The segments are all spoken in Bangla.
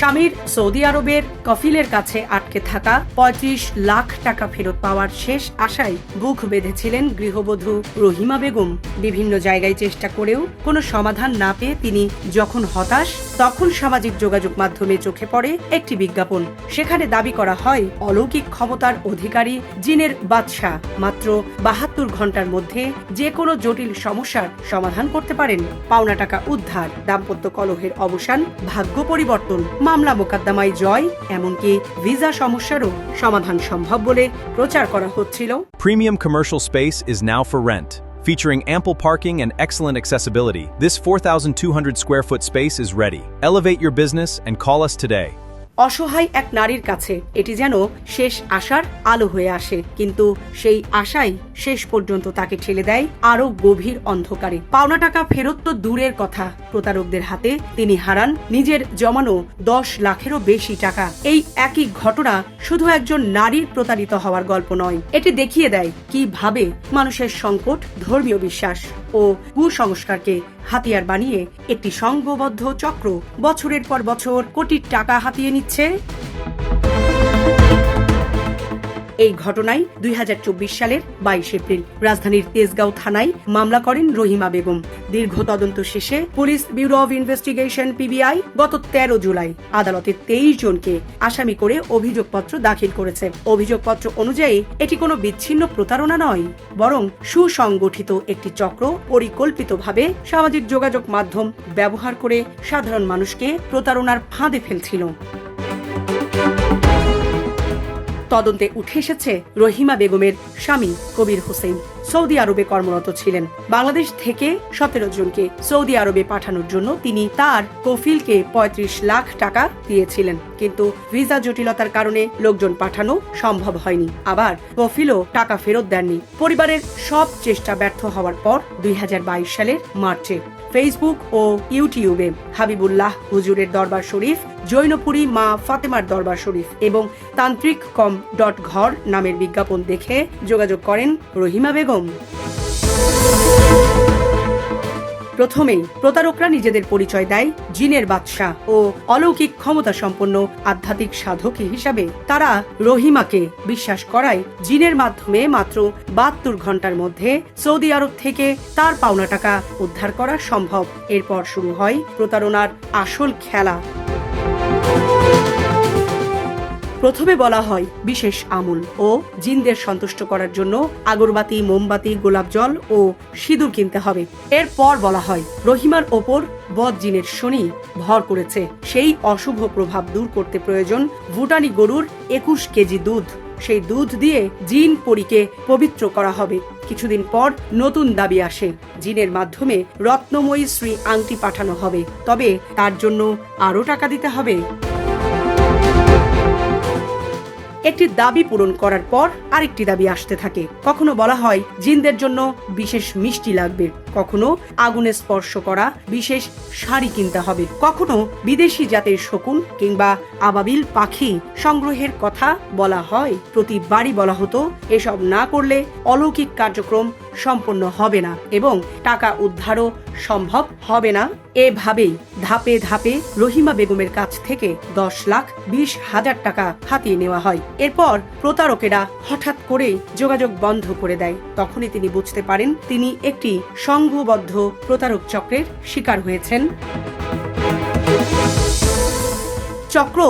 স্বামীর সৌদি আরবের কফিলের কাছে আটকে থাকা ৩৫ লাখ টাকা ফেরত পাওয়ার শেষ আশায় বুক বেঁধেছিলেন গৃহবধূ রহিমা বেগম। বিভিন্ন জায়গায় চেষ্টা করেও কোনো সমাধান না পেয়ে তিনি যখন হতাশ, তখন সামাজিক যোগাযোগ মাধ্যমে চোখে পড়ে একটি বিজ্ঞাপন। সেখানে দাবি করা হয় অলৌকিক ক্ষমতার অধিকারী জিনের বাদশাহ মাত্র ৭২ ঘন্টার মধ্যে যে কোনো জটিল সমস্যার সমাধান করতে পারেন। পাওনা টাকা উদ্ধার, দাম্পত্য কলহের অবসান, ভাগ্য পরিবর্তন, মামলা মোকদ্দমায় জয়, এমনকি ভিসা সমস্যারও সমাধান সম্ভব বলে প্রচার করা হচ্ছিল। Premium commercial space is now for rent. Featuring ample parking and excellent accessibility, this 4,200 square foot space is ready. Elevate your business and call us today. অসহায় এক নারীর কাছে এটি যেন শেষ আশার আলো হয়ে আসে, কিন্তু সেই আশাই শেষ পর্যন্ত তাকে ঠেলে দেয় আরো গভীর অন্ধকারে। পাওনা টাকা ফেরত তো দূরের কথা, প্রতারকদের হাতে তিনি হারান নিজের জমানো ১০ লাখেরও বেশি টাকা। এই একই ঘটনা শুধু একজন নারীর প্রতারিত হওয়ার গল্প নয়, এটি দেখিয়ে দেয় কিভাবে মানুষের সংকট, ধর্মীয় বিশ্বাস ও কুসংস্কারকে হাতিয়ার বানিয়ে একটি সংঘবদ্ধ চক্র বছরের পর বছর কোটি টাকা হাতিয়ে নিচ্ছে। এই ঘটনায় ২০২৪ সালের ২২ এপ্রিল রাজধানীর তেজগাঁও থানায় মামলা করেন রহিমা বেগম। দীর্ঘ তদন্ত শেষে police bureau of investigation PBI গত ১৩ জুলাই আদালতে ২৩ জনকে আসামি করে অভিযোগপত্র দাখিল করেছে। অভিযোগপত্র অনুযায়ী এটি কোনো বিচ্ছিন্ন প্রতারণা নয়, বরং সুসংগঠিত একটি চক্র পরিকল্পিতভাবে সামাজিক যোগাযোগ মাধ্যম ব্যবহার করে সাধারণ মানুষকে প্রতারণার ফাঁদে ফেলছিল। তদন্তে উঠে এসেছে রহিমা বেগমের স্বামী কবির হোসেন সৌদি আরবে কর্মরত ছিলেন। বাংলাদেশ থেকে ১৭ জনকে সৌদি আরবে পাঠানোর জন্য তিনি তার কফিলকে ৩৫ লাখ টাকা দিয়েছিলেন, কিন্তু ভিসা জটিলতার কারণে লোকজন পাঠানো সম্ভব হয়নি। আবার কফিলও টাকা ফেরত দেননি। পরিবারের সব চেষ্টা ব্যর্থ হওয়ার পর ২০২২ সালের মার্চে ফেসবুক ও ইউটিউবে হাবিবুল্লাহ হুজুরের দরবার শরীফ, জৈনপুরী মা ফাতেমার দরবার শরীফ এবং তান্ত্রিক.ঘর নামের বিজ্ঞাপন দেখে যোগাযোগ করেন রহিমা বেগম। প্রথমেই প্রতারকরা নিজেদের পরিচয় দেয় জিনের বাদশাহ ও অলৌকিক ক্ষমতা সম্পন্ন আধ্যাত্মিক সাধক হিসাবে। তারা রহিমাকে বিশ্বাস করায় জিনের মাধ্যমে মাত্র ৭২ ঘন্টার মধ্যে সৌদি আরব থেকে তার পাওনা টাকা উদ্ধার করা সম্ভব। এরপর শুরু হয় প্রতারণার আসল খেলা। প্রথমে বলা হয় বিশেষ আমল ও জিনদের সন্তুষ্ট করার জন্য আগরবাতি, মোমবাতি, গোলাপ জল ও সিঁদুর কিনতে হবে। এরপর বলা হয় রহিমার ওপর বদ জিনের শনি ভর করেছে, সেই অশুভ প্রভাব দূর করতে প্রয়োজন ভুটানি গরুর ২১ কেজি দুধ। সেই দুধ দিয়ে জিন পরীকে পবিত্র করা হবে। কিছুদিন পর নতুন দাবি আসে, জিনের মাধ্যমে রত্নময়ী শ্রী আংটি পাঠানো হবে, তবে তার জন্য আরো টাকা দিতে হবে। একটি দাবি পূরণ করার পর আরেকটি দাবি আসতে থাকে। কখনো বলা হয় জিনদের জন্য বিশেষ মিষ্টি লাগবে, কখনো আগুনে স্পর্শ করা বিশেষ শাড়ি কিনতে হবে, কখনো বিদেশি জাতের শকুন কিংবা আবাবিল পাখি সংগ্রহের কথা বলা হয়। প্রতিবারই বলা হতো এসব না করলে অলৌকিক কার্যক্রম সম্পন্ন হবে না এবং টাকা উদ্ধারও সম্ভব হবে না। এভাবেই ধাপে ধাপে রহিমা বেগমের কাছ থেকে ১০,২০,০০০ টাকা হাতিয়ে নেওয়া হয়। এরপর প্রতারকেরা হঠাৎ করেই যোগাযোগ বন্ধ করে দেয়। তখনই তিনি বুঝতে পারেন তিনি একটি সংঘবদ্ধ প্রতারক চক্রের শিকার হয়েছেন। চক্র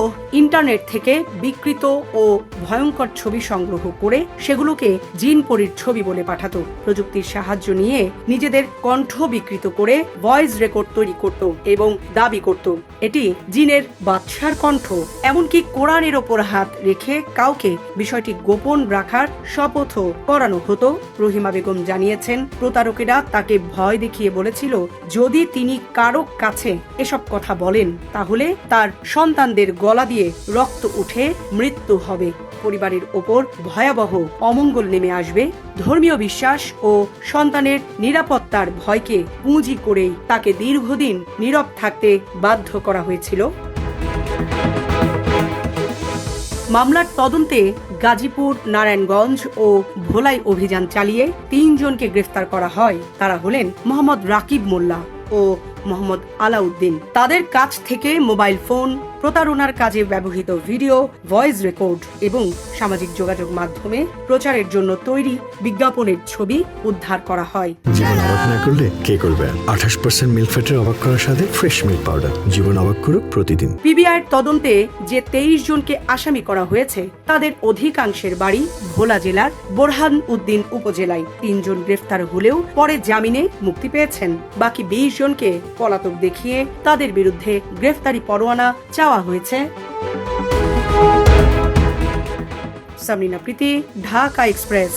ইন্টারনেট থেকে বিকৃত ও ভয়ঙ্কর ছবি সংগ্রহ করে সেগুলোকে জিন পরীর ছবি বলে পাঠাতো। প্রযুক্তির সাহায্য নিয়ে নিজেদের কণ্ঠ বিকৃত করে ভয়েস রেকর্ড তৈরি করত এবং দাবি করত এটি জিনের বাদশার কণ্ঠ। এমনকি কোরআনের ওপর হাত রেখে কাউকে বিষয়টি গোপন রাখার শপথও করানো হতো। রহিমা বেগম জানিয়েছেন প্রতারকেরা তাকে ভয় দেখিয়ে বলেছিল যদি তিনি কারো কাছে এসব কথা বলেন তাহলে তার সন্তানদের গলা দিয়ে রক্ত উঠে মৃত্যু হবে, পরিবারের ওপর ভয়াবহ অমঙ্গল নেমে আসবে। ধর্মীয় বিশ্বাস ও সন্তানের নিরাপত্তার ভয়কে পুঁজি করেই তাকে দীর্ঘদিন নীরব থাকতে বাধ্য করা হয়েছিল। মামলার তদন্তে গাজীপুর, নারায়ণগঞ্জ ও ভোলাই অভিযান চালিয়ে ৩ জনকে গ্রেফতার করা হয়। তারা হলেন মোহাম্মদ রাকিব মোল্লা ও মোহাম্মদ আলাউদ্দিন। তাদের কাছ থেকে মোবাইল ফোন, প্রতারণার কাজে ব্যবহৃত ভিডিও, ভয়েস রেকর্ড এবং সামাজিক যোগাযোগ মাধ্যমে প্রচারের জন্য তৈরি বিজ্ঞাপনের ছবি উদ্ধার করা হয়। জীবন অবাক না করলে কে করবে? 28% মিল্ক ফ্যাটের অবাক করার সাথে ফ্রেশ মিল্ক পাউডার। জীবন অবাক করুক প্রতিদিন। পিবিআইয়ের তদন্তে যে 23 জনকে আসামি করা হয়েছে তাদের অধিকাংশের বাড়ি ভোলা জেলার বোরহান উদ্দিন উপজেলায়। 3 জন গ্রেফতার হলেও পরে জামিনে মুক্তি পেয়েছেন। বাকি 20 জনকে পলাতক দেখিয়ে তাদের বিরুদ্ধে গ্রেফতারি পরোয়ানা চাওয়া হয়েছে। সামরিনা প্রীতি, ঢাকা এক্সপ্রেস।